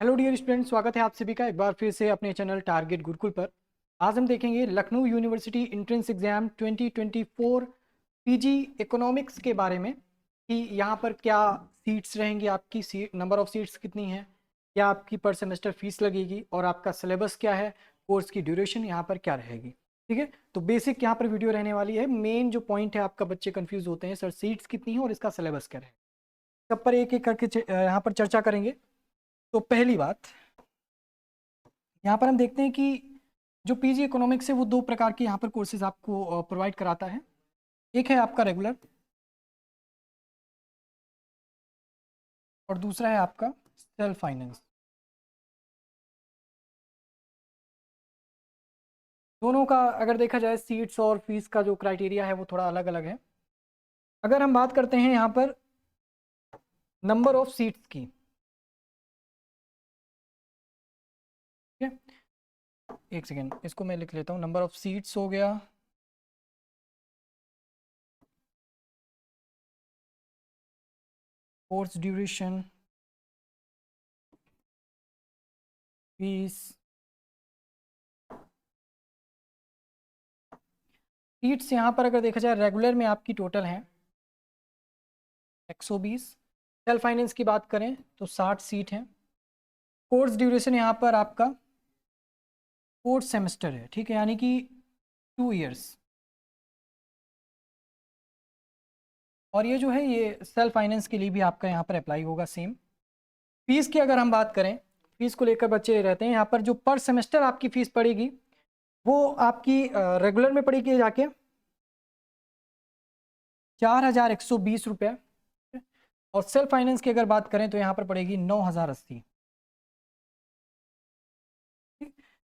Hello dear student, स्वागत है आप सभी का एक बार फिर से अपने चैनल टारगेट गुरुकुल पर। आज हम देखेंगे Lucknow university entrance exam 2024 PG economics के बारे में कि यहाँ पर क्या सीट्स रहेंगी, आपकी सीट नंबर ऑफ सीट्स कितनी है, क्या आपकी पर सेमेस्टर फीस लगेगी और आपका सिलेबस क्या है, कोर्स की ड्यूरेशन यहाँ पर क्या रहेगी। ठीक है, तो बेसिक यहाँ पर वीडियो रहने वाली है। मेन जो पॉइंट है, आपका बच्चे कंफ्यूज होते हैं सर सीट्स कितनी है और इसका सिलेबस क्या रहेगा, सब पर एक एक करके यहाँ पर चर्चा करेंगे। तो पहली बात, यहाँ पर हम देखते हैं कि जो पीजी इकोनॉमिक्स है वो दो प्रकार के यहाँ पर कोर्सेज आपको प्रोवाइड कराता है। एक है आपका रेगुलर और दूसरा है आपका सेल्फ फाइनेंस। दोनों का अगर देखा जाए सीट्स और फीस का जो क्राइटेरिया है वो थोड़ा अलग अलग है। अगर हम बात करते हैं यहाँ पर नंबर ऑफ सीट्स की, ठीक है, एक सेकेंड इसको मैं लिख लेता हूँ। नंबर ऑफ सीट्स हो गया, कोर्स ड्यूरेशन, फीस, सीट्स यहाँ पर अगर देखा जाए रेगुलर में आपकी टोटल है 120। सेल्फ फाइनेंस की बात करें तो 60 सीट है। कोर्स ड्यूरेशन यहाँ पर आपका 4 सेमेस्टर है, ठीक है, यानी कि 2 इयर्स। और ये जो है ये सेल्फ फाइनेंस के लिए भी आपका यहाँ पर अप्लाई होगा सेम। फीस की अगर हम बात करें, फीस को लेकर बच्चे रहते हैं यहाँ पर, जो पर सेमेस्टर आपकी फीस पड़ेगी वो आपकी रेगुलर में पड़ेगी जाके 4120 रुपये, और सेल्फ फाइनेंस की अगर बात करें तो यहाँ पर पड़ेगी 9080।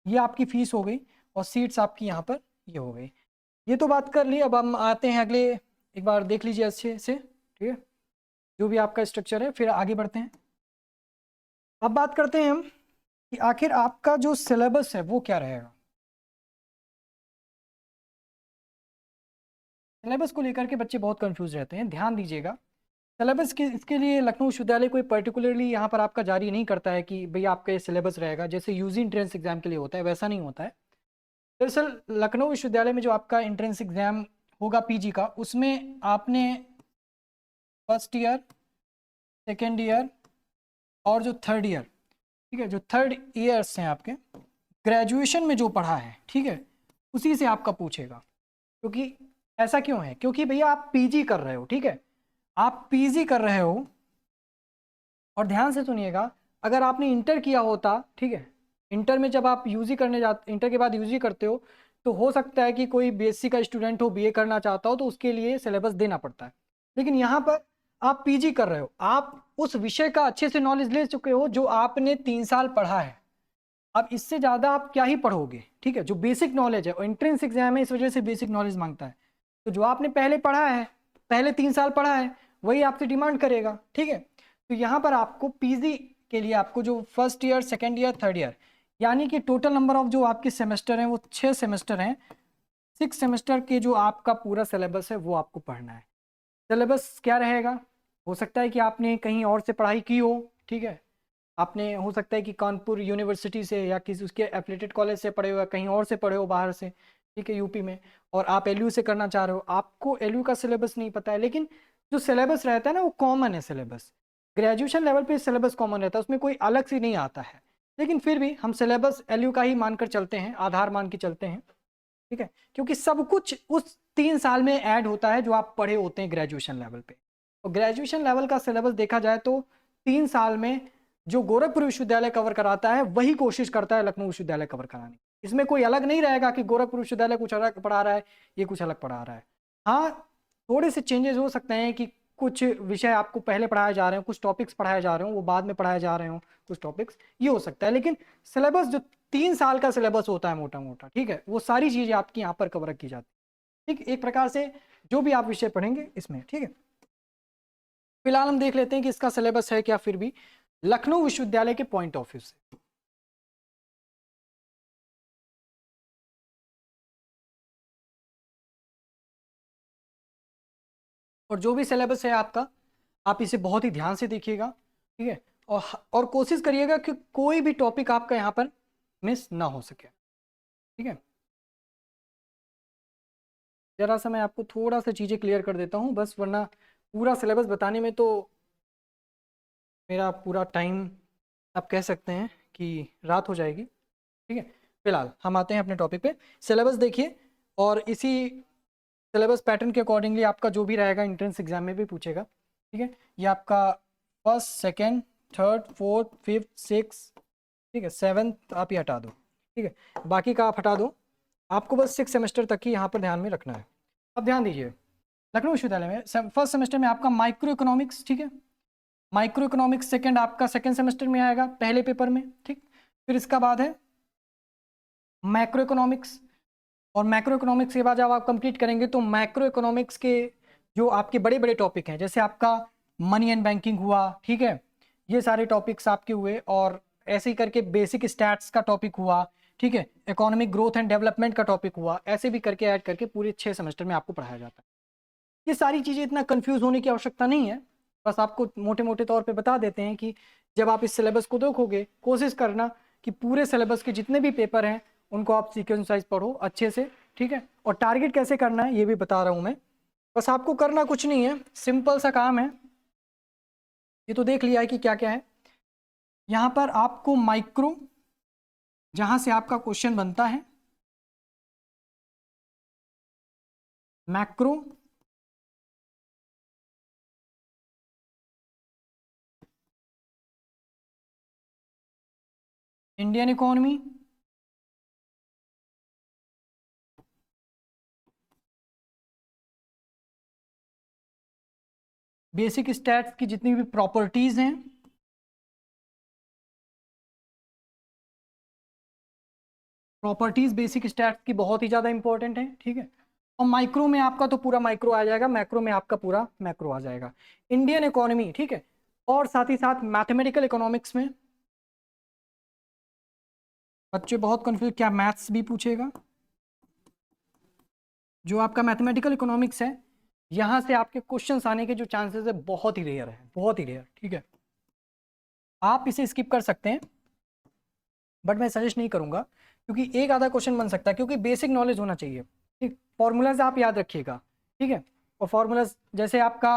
ये आपकी फीस हो गई और सीट्स आपकी यहाँ पर ये हो गई। ये तो बात कर ली। अब हम आते हैं अगले, एक बार देख लीजिए अच्छे से, ठीक है, जो भी आपका स्ट्रक्चर है, फिर आगे बढ़ते हैं। अब बात करते हैं हम कि आखिर आपका जो सिलेबस है वो क्या रहेगा। सिलेबस को लेकर के बच्चे बहुत कंफ्यूज रहते हैं, ध्यान दीजिएगा। सिलेबस के इसके लिए लखनऊ विश्वविद्यालय कोई पर्टिकुलरली यहाँ पर आपका जारी नहीं करता है कि भाई आपका ये सिलेबस रहेगा, जैसे यूजी एंट्रेंस एग्जाम के लिए होता है वैसा नहीं होता है। दरअसल लखनऊ विश्वविद्यालय में जो आपका एंट्रेंस एग्जाम होगा पीजी का, उसमें आपने फर्स्ट ईयर, सेकेंड ईयर और जो थर्ड ईयर, ठीक है, जो थर्ड ईयर्स हैं आपके ग्रेजुएशन में जो पढ़ा है, ठीक है, उसी से आपका पूछेगा। क्योंकि ऐसा क्यों है, क्योंकि भैया आप पीजी कर रहे हो, ठीक है, आप पीजी कर रहे हो। और ध्यान से सुनिएगा, अगर आपने इंटर किया होता, ठीक है, इंटर में जब आप यूजी करने जाते, इंटर के बाद यूजी करते हो, तो हो सकता है कि कोई बीएससी का स्टूडेंट हो, बीए करना चाहता हो, तो उसके लिए सिलेबस देना पड़ता है। लेकिन यहाँ पर आप पीजी कर रहे हो, आप उस विषय का अच्छे से नॉलेज ले चुके हो जो आपने 3 साल पढ़ा है। अब इससे ज़्यादा आप क्या ही पढ़ोगे, ठीक है, जो बेसिक नॉलेज है, और एंट्रेंस एग्जाम है इस वजह से बेसिक नॉलेज मांगता है। तो जो आपने पहले पढ़ा है, पहले 3 साल पढ़ा है, वही आपसे डिमांड करेगा, ठीक है। तो यहाँ पर आपको पीजी के लिए आपको जो first year, second year, third year, यानी कि टोटल नंबर ऑफ जो आपके सेमेस्टर हैं वो 6 सेमेस्टर हैं। 6 सेमेस्टर के जो आपका पूरा सिलेबस है वो आपको पढ़ना है। सिलेबस क्या रहेगा, हो सकता है कि आपने कहीं और से पढ़ाई की हो, ठीक है, आपने हो सकता है कि कानपुर यूनिवर्सिटी से या किसी उसके एफिलेटेड कॉलेज से पढ़े हो या कहीं और से पढ़े हो बाहर से, ठीक है, यूपी में, और आप एलयू से करना चाह रहे हो, आपको एलयू का सिलेबस नहीं पता है। लेकिन जो सिलेबस रहता है ना वो कॉमन है सिलेबस, ग्रेजुएशन लेवल पे सिलेबस कॉमन रहता है, उसमें कोई अलग से नहीं आता है। लेकिन फिर भी हम सिलेबस एलयू का ही मानकर चलते हैं, आधार मान के चलते हैं, ठीक है, क्योंकि सब कुछ उस 3 साल में ऐड होता है जो आप पढ़े होते हैं ग्रेजुएशन लेवल पे। और ग्रेजुएशन लेवल का सिलेबस देखा जाए तो 3 साल में जो गोरखपुर विश्वविद्यालय कवर कराता है वही कोशिश करता है लखनऊ विश्वविद्यालय कवर कराने की। इसमें कोई अलग नहीं रहेगा कि गोरखपुर विश्वविद्यालय कुछ अलग पढ़ा रहा है, ये कुछ अलग पढ़ा रहा है। हाँ, थोड़े से चेंजेस हो सकते हैं कि कुछ विषय आपको पहले पढ़ाए जा रहे हो, कुछ टॉपिक्स पढ़ाए जा रहे हो वो बाद में पढ़ाए जा रहे हो, कुछ टॉपिक्स, ये हो सकता है। लेकिन सिलेबस जो 3 साल का सिलेबस होता है मोटा मोटा, ठीक है, वो सारी चीजें आपकी यहाँ पर कवर की जाती है, ठीक, एक प्रकार से जो भी आप विषय पढ़ेंगे इसमें, ठीक है। फिलहाल हम देख लेते हैं कि इसका सिलेबस है क्या, फिर भी लखनऊ विश्वविद्यालय के पॉइंट ऑफ व्यू से। और जो भी सिलेबस है आपका, आप इसे बहुत ही ध्यान से देखिएगा, ठीक है, और कोशिश करिएगा कि कोई भी टॉपिक आपका यहाँ पर मिस ना हो सके, ठीक है। जरा सा मैं आपको थोड़ा सा चीज़ें क्लियर कर देता हूँ बस, वरना पूरा सिलेबस बताने में तो मेरा पूरा टाइम आप कह सकते हैं कि रात हो जाएगी, ठीक है। फिलहाल हम आते हैं अपने टॉपिक पे। सिलेबस देखिए, और इसी सिलेबस पैटर्न के अकॉर्डिंगली आपका जो भी रहेगा एंट्रेंस एग्जाम में भी पूछेगा, ठीक है। ये आपका first, second, third, fourth, fifth, six, ठीक है, सेवन्थ आप ये हटा दो, ठीक है, बाकी का आप हटा दो। आपको बस 6 सेमेस्टर तक ही यहाँ पर ध्यान में रखना है। अब ध्यान दीजिए, लखनऊ विश्वविद्यालय में फर्स्ट सेमेस्टर में आपका माइक्रो इकोनॉमिक्स, ठीक है, माइक्रो इकोनॉमिक्स सेकंड आपका सेकंड सेमेस्टर में आएगा पहले पेपर में, ठीक। फिर इसका बाद है मैक्रो इकोनॉमिक्स, और मैक्रो इकोनॉमिक्स के बाद जब आप कंप्लीट करेंगे तो मैक्रो इकोनॉमिक्स के जो आपके बड़े बड़े टॉपिक हैं, जैसे आपका मनी एंड बैंकिंग हुआ, ठीक है, ये सारे टॉपिक्स आपके हुए, और ऐसे ही करके बेसिक स्टैट्स का टॉपिक हुआ, ठीक है, इकोनॉमिक ग्रोथ एंड डेवलपमेंट का टॉपिक हुआ, ऐसे भी करके ऐड करके पूरे 6 सेमेस्टर में आपको पढ़ाया जाता है। ये सारी चीज़ें इतना कंफ्यूज होने की आवश्यकता नहीं है, बस आपको मोटे मोटे तौर पे बता देते हैं कि जब आप इस सिलेबस को देखोगे कोशिश करना कि पूरे सिलेबस के जितने भी पेपर हैं उनको आप सीक्वेंस वाइज पढ़ो अच्छे से, ठीक है। और टारगेट कैसे करना है ये भी बता रहा हूँ मैं, बस आपको करना कुछ नहीं है, सिंपल सा काम है। ये तो देख लिया है कि क्या क्या है। यहाँ पर आपको माइक्रो, जहाँ से आपका क्वेश्चन बनता है, macro, Indian economy, basic stats की जितनी भी प्रॉपर्टीज हैं, प्रॉपर्टीज बेसिक स्टैट्स की बहुत ही ज़्यादा इंपॉर्टेंट है, ठीक है। और माइक्रो में आपका तो पूरा माइक्रो आ जाएगा, मैक्रो में आपका पूरा मैक्रो आ जाएगा, इंडियन इकोनॉमी, ठीक है। और साथ ही साथ मैथमेटिकल इकोनॉमिक्स में बच्चे बहुत कंफ्यूज, क्या मैथ्स भी पूछेगा? जो आपका मैथमेटिकल इकोनॉमिक्स है, यहाँ से आपके क्वेश्चंस आने के जो चांसेस है बहुत ही रेयर है, बहुत ही रेयर, ठीक है। आप इसे स्किप कर सकते हैं, बट मैं सजेस्ट नहीं करूंगा, क्योंकि एक आधा क्वेश्चन बन सकता है, क्योंकि बेसिक नॉलेज होना चाहिए, ठीक। फॉर्मूलाज आप याद रखिएगा, ठीक है। और फॉर्मूलाज जैसे आपका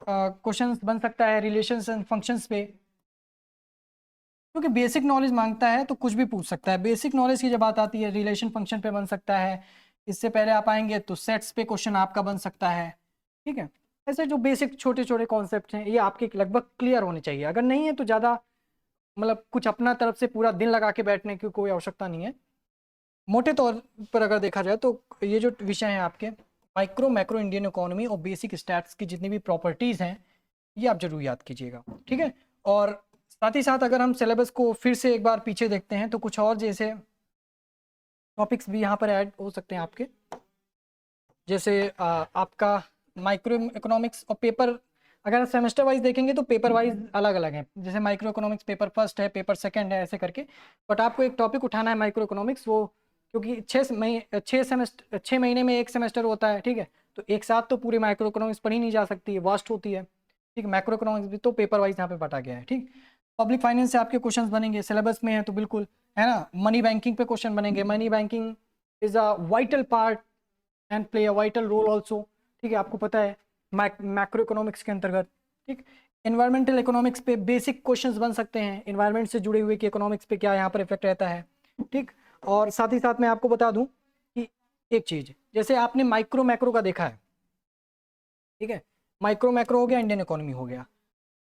क्वेश्चन बन सकता है रिलेशंस एंड फंक्शंस पे, क्योंकि बेसिक नॉलेज मांगता है तो कुछ भी पूछ सकता है। बेसिक नॉलेज की जब बात आती है रिलेशन फंक्शन पे बन सकता है, इससे पहले आप आएंगे तो सेट्स पे क्वेश्चन आपका बन सकता है, ठीक है। ऐसे जो बेसिक छोटे छोटे कॉन्सेप्ट हैं ये आपके लगभग क्लियर होने चाहिए, अगर नहीं है तो ज़्यादा मतलब कुछ अपना तरफ से पूरा दिन लगा के बैठने की कोई आवश्यकता नहीं है। मोटे तौर पर अगर देखा जाए तो ये जो विषय हैं आपके माइक्रो, मैक्रो, इंडियन इकोनॉमी और बेसिक स्टैट्स की जितनी भी प्रॉपर्टीज़ हैं ये आप जरूर याद कीजिएगा, ठीक है। और साथ ही साथ अगर हम सिलेबस को फिर से एक बार पीछे देखते हैं तो कुछ और जैसे टॉपिक्स भी यहाँ पर ऐड हो सकते हैं आपके, जैसे आपका माइक्रो इकोनॉमिक्स और पेपर, अगर सेमेस्टर वाइज देखेंगे तो पेपर वाइज अलग अलग हैं, जैसे माइक्रो इकोनॉमिक्स पेपर फर्स्ट है, पेपर सेकंड है, ऐसे करके। बट आपको एक टॉपिक उठाना है माइक्रो इकोनॉमिक्स, वो क्योंकि 6 महीने में एक सेमेस्टर होता है, ठीक है, तो एक साथ तो पूरी माइक्रो इकोनॉमिक्स पढ़ी नहीं जा सकती है, वास्ट होती है, ठीक। मैक्रो इकोनॉमिक्स भी तो पेपर वाइज यहाँ पे बांटा गया है, ठीक। पब्लिक फाइनेंस से आपके क्वेश्चन बनेंगे, सिलेबस में है तो बिल्कुल, है ना। मनी बैंकिंग पे क्वेश्चन बनेंगे, money banking is a vital part and play a vital role also, ठीक है, आपको पता है मैक्रो इकोनॉमिक्स के अंतर्गत, ठीक। एनवायरमेंटल इकोनॉमिक्स पे बेसिक क्वेश्चंस बन सकते हैं, एनवायरमेंट से जुड़े हुए कि इकोनॉमिक्स पे क्या यहाँ पर इफेक्ट रहता है, ठीक। और साथ ही साथ मैं आपको बता दूं कि एक चीज़, जैसे आपने माइक्रो मैक्रो का देखा है, ठीक है, माइक्रो मैक्रो हो गया, इंडियन इकोनॉमी हो गया।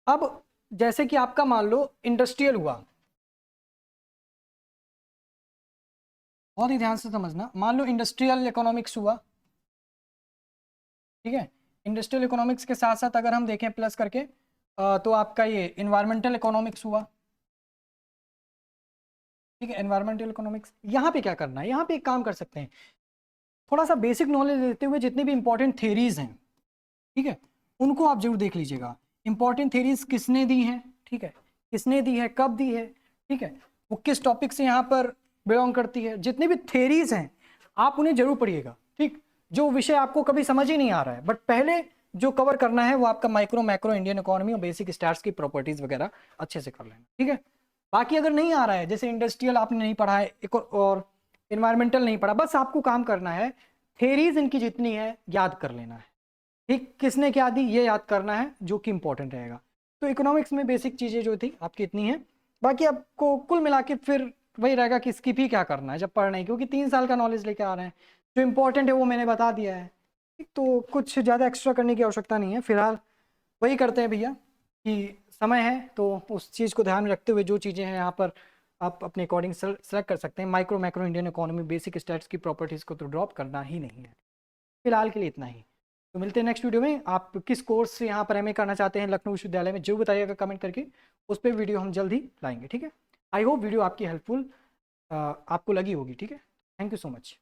अब जैसे कि आपका मान लो इंडस्ट्रियल हुआ, बहुत ही ध्यान से समझना, मान लो इंडस्ट्रियल इकोनॉमिक्स हुआ, ठीक है। इंडस्ट्रियल इकोनॉमिक्स के साथ साथ अगर हम देखें प्लस करके तो आपका ये इन्वायरमेंटल इकोनॉमिक्स हुआ, ठीक है। एनवायरमेंटल इकोनॉमिक्स यहाँ पे क्या करना है, यहाँ पे एक काम कर सकते हैं, थोड़ा सा बेसिक नॉलेज देते हुए जितनी भी इंपॉर्टेंट थेरीज हैं, ठीक है, उनको आप जरूर देख लीजिएगा। इंपॉर्टेंट थेरीज किसने दी हैं, ठीक है, किसने दी है, कब दी है, ठीक है, वो किस टॉपिक से यहाँ पर बिलोंग करती है, जितनी भी थेरीज हैं आप उन्हें जरूर पढ़िएगा, ठीक। जो विषय आपको कभी समझ ही नहीं आ रहा है बट पहले जो कवर करना है वो आपका माइक्रो मैक्रो इंडियन इकोनॉमी और बेसिक स्टैट्स की प्रॉपर्टीज वगैरह अच्छे से कर लेना, ठीक है। बाकी अगर नहीं आ रहा है, जैसे इंडस्ट्रियल आपने नहीं पढ़ा है और इन्वायरमेंटल नहीं पढ़ा, बस आपको काम करना है थेरीज इनकी जितनी है याद कर लेना है, ठीक। किसने क्या दी ये याद करना है जो कि इंपॉर्टेंट रहेगा। तो इकोनॉमिक्स में बेसिक चीज़ें जो थी आपकी इतनी हैं, बाकी आपको कुल मिला के फिर वही रहेगा कि स्किप ही क्या करना है जब पढ़ना है, क्योंकि 3 साल का नॉलेज लेके आ रहे हैं। जो इंपॉर्टेंट है वो मैंने बता दिया है, ठीक। तो कुछ ज़्यादा एक्स्ट्रा करने की आवश्यकता नहीं है फिलहाल। वही करते हैं भैया कि समय है तो उस चीज़ को ध्यान में रखते हुए जो चीज़ें हैं यहाँ पर आप अपने अकॉर्डिंग सेलेक्ट कर सकते हैं। Micro macro Indian economy basic stats की प्रॉपर्टीज़ को तो ड्रॉप करना ही नहीं है, फिलहाल के लिए इतना ही। तो मिलते हैं नेक्स्ट वीडियो में। आप किस कोर्स से यहाँ पर एमए करना चाहते हैं लखनऊ विश्वविद्यालय में, जो बताइएगा कमेंट करके, उस पर वीडियो हम जल्द ही लाएंगे, ठीक है। आई होप वीडियो आपकी हेल्पफुल आपको लगी होगी, ठीक है। Thank you so much.